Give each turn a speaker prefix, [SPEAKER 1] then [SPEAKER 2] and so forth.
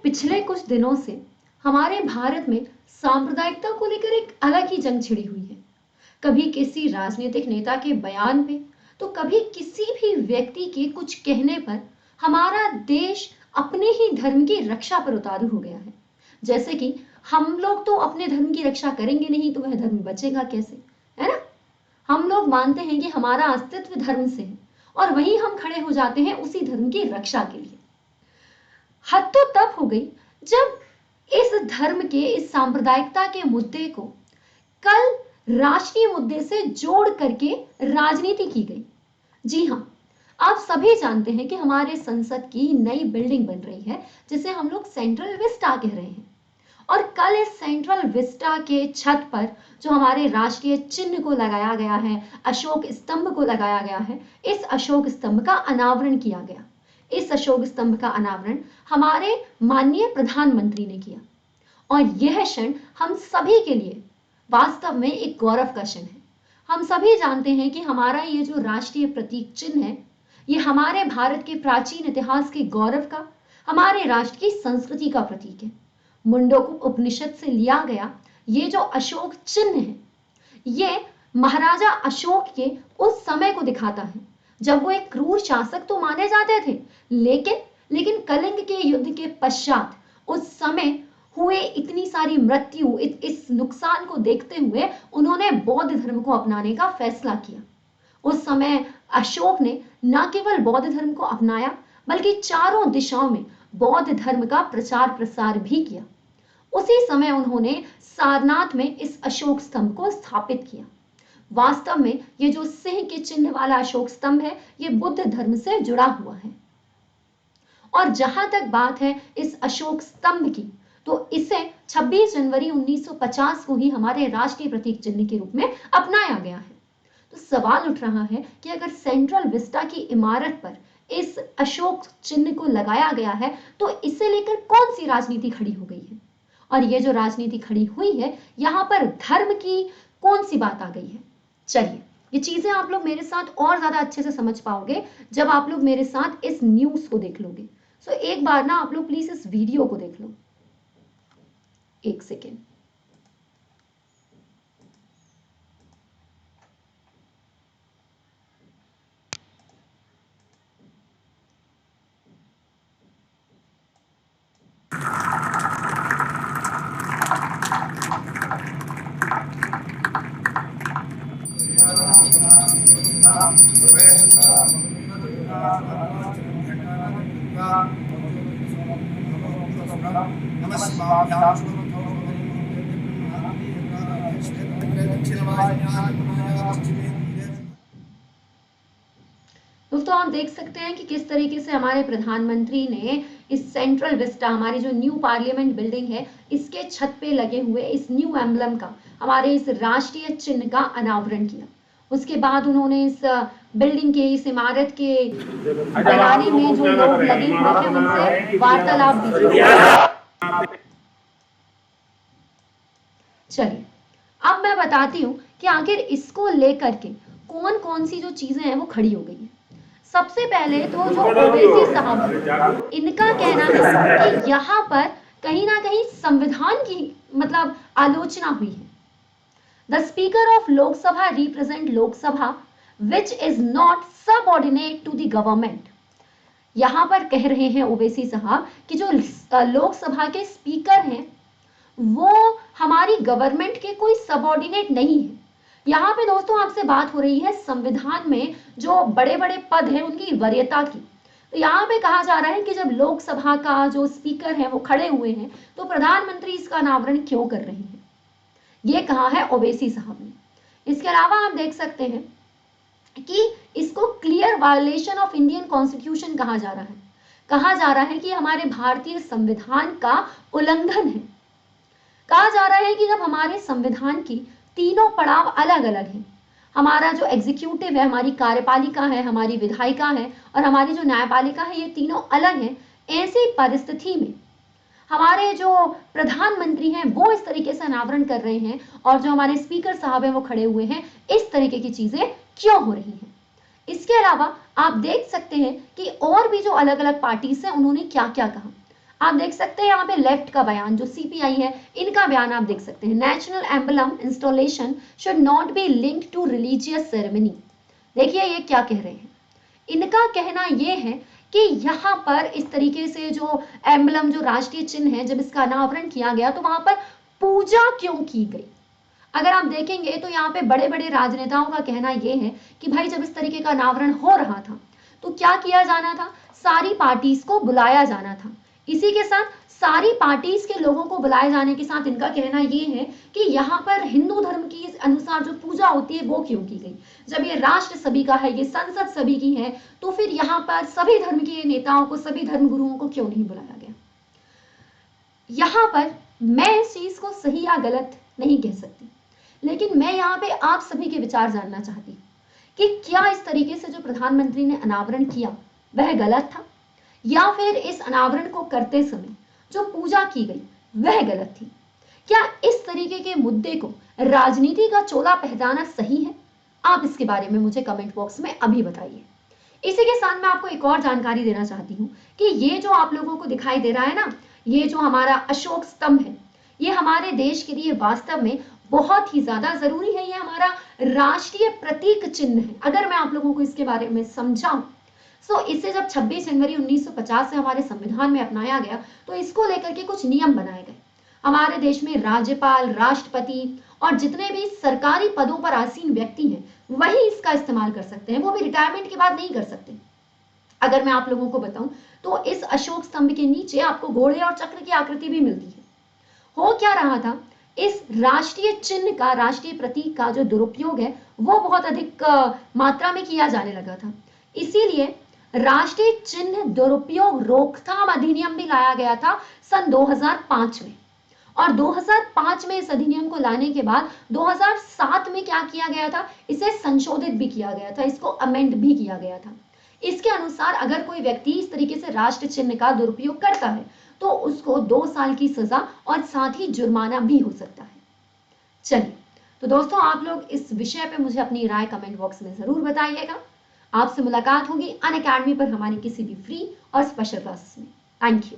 [SPEAKER 1] पिछले कुछ दिनों से हमारे भारत में सांप्रदायिकता को लेकर एक अलग ही जंग छिड़ी हुई है। कभी किसी राजनीतिक नेता के बयान पे तो कभी किसी भी व्यक्ति के कुछ कहने पर हमारा देश अपने ही धर्म की रक्षा पर उतारू हो गया है। जैसे कि हम लोग तो अपने धर्म की रक्षा करेंगे नहीं तो वह धर्म बचेगा कैसे, है ना। हम लोग मानते हैं कि हमारा अस्तित्व धर्म से है और वहीं हम खड़े हो जाते हैं उसी धर्म की रक्षा के लिए। हद तो तब हो गई जब इस धर्म के, इस सांप्रदायिकता के मुद्दे को कल राष्ट्रीय मुद्दे से जोड़ करके राजनीति की गई। जी हाँ, आप सभी जानते हैं कि हमारे संसद की नई बिल्डिंग बन रही है जिसे हम लोग सेंट्रल विस्टा कह रहे हैं। और कल इस सेंट्रल विस्टा के छत पर जो हमारे राष्ट्रीय चिन्ह को लगाया गया है, अशोक स्तंभ को लगाया गया है, इस अशोक स्तंभ का अनावरण किया गया। इस अशोक स्तंभ का अनावरण हमारे माननीय प्रधानमंत्री ने किया और यह क्षण हम सभी के लिए वास्तव में एक गौरव का क्षण है। हम सभी जानते हैं कि हमारा ये जो राष्ट्रीय प्रतीक चिन्ह है, ये हमारे भारत के प्राचीन इतिहास के गौरव का, हमारे राष्ट्र की संस्कृति का प्रतीक है। मुंडोक उपनिषद से लिया गया ये जो अशोक चिन्ह है, ये महाराजा अशोक के उस समय को दिखाता है जब वो एक क्रूर शासक तो माने जाते थे, लेकिन कलिंग के युद्ध के पश्चात उस समय हुए इतनी सारी मृत्यु, इस नुकसान को देखते हुए उन्होंने बौद्ध धर्म को अपनाने का फैसला किया। उस समय अशोक ने न केवल बौद्ध धर्म को अपनाया बल्कि चारों दिशाओं में बौद्ध धर्म का प्रचार प्रसार भी किया। उसी समय उन्होंने सारनाथ में इस अशोक स्तंभ को स्थापित किया। वास्तव में ये जो सिंह के चिन्ह वाला अशोक स्तंभ है, ये बुद्ध धर्म से जुड़ा हुआ है। और जहां तक बात है इस अशोक स्तंभ की, तो इसे 26 जनवरी 1950 को ही हमारे राष्ट्रीय प्रतीक चिन्ह के रूप में अपनाया गया है। तो सवाल उठ रहा है कि अगर सेंट्रल विस्टा की इमारत पर इस अशोक चिन्ह को लगाया गया है तो इसे लेकर कौन सी राजनीति खड़ी हो गई है, और ये जो राजनीति खड़ी हुई है यहाँ पर धर्म की कौन सी बात आ गई है। चलिए, ये चीजें आप लोग मेरे साथ और ज्यादा अच्छे से समझ पाओगे जब आप लोग मेरे साथ इस न्यूज को देख लोगे। सो एक बार ना आप लोग प्लीज इस वीडियो को देख लो, एक सेकेंड। दोस्तों आप देख सकते हैं कि किस तरीके से हमारे प्रधानमंत्री ने इस सेंट्रल विस्टा, हमारी जो न्यू पार्लियामेंट बिल्डिंग है, इसके छत पे लगे हुए इस न्यू एम्बलम का, हमारे इस राष्ट्रीय चिन्ह का अनावरण किया। उसके बाद उन्होंने इस बिल्डिंग के, इस इमारत के बनाने में जो लोग लगे हुए हैं उनसे वार्तालाप भी किया। चलिए, अब मैं बताती हूँ कि आखिर इसको लेकर के कौन कौन सी जो चीजें हैं वो खड़ी हो गई है। सबसे पहले तो जो ओवैसी साहब हैं, इनका कहना है कि यहाँ पर कहीं ना कहीं संविधान की मतलब आलोचना हुई है। The speaker of Lok Sabha represent Lok Sabha which is not subordinate to the government. यहाँ पर कह रहे हैं ओवैसी साहब कि जो लोकसभा के स्पीकर हैं वो हमारी गवर्नमेंट के कोई सबऑर्डिनेट नहीं है। यहाँ पे दोस्तों आपसे बात हो रही है संविधान में जो बड़े बड़े पद हैं उनकी वरीयता की। तो यहाँ पे कहा जा रहा है कि जब लोकसभा का जो स्पीकर है वो खड़े हुए हैं तो प्रधानमंत्री इसका अनावरण क्यों कर रहे हैं, ये कहा है ओवैसी साहब ने। इसके अलावा आप देख सकते हैं कि इसको clear violation of Indian constitution कहा जा रहा है। कहा जा रहा है कि हमारे भारतीय संविधान का उल्लंघन है। कहा जा रहा है कि जब हमारे संविधान की तीनों पड़ाव अलग अलग हैं, हमारा जो एग्जीक्यूटिव है, हमारी कार्यपालिका है, हमारी विधायिका है और हमारी जो न्यायपालिका है, ये तीनों अलग हैं। ऐसी परिस्थिति में हमारे जो प्रधानमंत्री हैं वो इस तरीके से अनावरण कर रहे हैं और जो हमारे स्पीकर साहब हैं वो खड़े हुए हैं, इस तरीके की चीजें क्यों हो रही हैं। इसके अलावा आप देख सकते हैं कि और भी जो अलग अलग पार्टीज हैं उन्होंने क्या क्या कहा। आप देख सकते हैं यहाँ पे लेफ्ट का बयान, जो सीपीआई है, इनका बयान आप देख सकते हैं, national emblem installation should not be linked to religious ceremony. देखिए ये क्या कह रहे हैं, इनका कहना ये है कि यहाँ पर इस तरीके से जो एम्बलम, जो राष्ट्रीय चिन्ह है, जब इसका अनावरण किया गया तो वहां पर पूजा क्यों की गई। अगर आप देखेंगे तो यहाँ पे बड़े बड़े राजनेताओं का कहना यह है कि भाई जब इस तरीके का अनावरण हो रहा था तो क्या किया जाना था, सारी पार्टीज को बुलाया जाना था। इसी के साथ सारी पार्टीज के लोगों को बुलाए जाने के साथ इनका कहना यह है कि यहाँ पर हिंदू धर्म की अनुसार जो पूजा होती है वो क्यों की गई। जब ये राष्ट्र सभी का है, ये संसद सभी की है, तो फिर यहाँ पर सभी धर्म के नेताओं को, सभी धर्म गुरुओं को क्यों नहीं बुलाया गया। यहाँ पर मैं इस चीज को सही या गलत नहीं कह सकती, लेकिन मैं यहाँ पे आप सभी के विचार जानना चाहती कि क्या इस तरीके से जो प्रधानमंत्री ने अनावरण किया वह गलत था, या फिर इस अनावरण को करते समय जो पूजा की गई वह गलत थी। क्या इस तरीके के मुद्दे को राजनीति का चोला पहनाना सही है? आप इसके बारे में मुझे कमेंट बॉक्स में अभी बताइए। इसी के साथ मैं आपको एक और जानकारी देना चाहती हूँ कि ये जो आप लोगों को दिखाई दे रहा है ना, ये जो हमारा अशोक स्तंभ है, ये हमारे देश के लिए वास्तव में बहुत ही ज्यादा जरूरी है। ये हमारा राष्ट्रीय प्रतीक चिन्ह है। अगर मैं आप लोगों को इसके बारे में समझाऊं तो इसे जब 26 जनवरी 1950 से हमारे संविधान में अपनाया गया तो इसको लेकर के कुछ नियम बनाए गए। हमारे देश में राज्यपाल, राष्ट्रपति और जितने भी सरकारी पदों पर आसीन व्यक्ति हैं वही इसका इस्तेमाल कर सकते हैं, वो भी रिटायरमेंट के बाद नहीं कर सकते। अगर मैं आप लोगों को बताऊं तो इस अशोक स्तंभ के नीचे आपको घोड़े और चक्र की आकृति भी मिलती है। हो क्या रहा था, इस राष्ट्रीय चिन्ह का, राष्ट्रीय प्रतीक का जो दुरुपयोग है वो बहुत अधिक मात्रा में किया जाने लगा था। इसीलिए राष्ट्रीय चिन्ह दुरुपयोग रोकथाम अधिनियम भी लाया गया था सन 2005 में। और 2005 में इस अधिनियम को लाने के बाद 2007 में क्या किया गया था, इसे संशोधित भी किया गया था, इसको अमेंड भी किया गया था। इसके अनुसार अगर कोई व्यक्ति इस तरीके से राष्ट्र चिन्ह का दुरुपयोग करता है तो उसको 2 साल की सजा और साथ ही जुर्माना भी हो सकता है। चलिए तो दोस्तों, आप लोग इस विषय पे मुझे अपनी राय कमेंट बॉक्स में जरूर बताइएगा। आपसे मुलाकात होगी अनअकैडमी पर हमारी किसी भी फ्री और स्पेशल क्लासेस में। Thank you.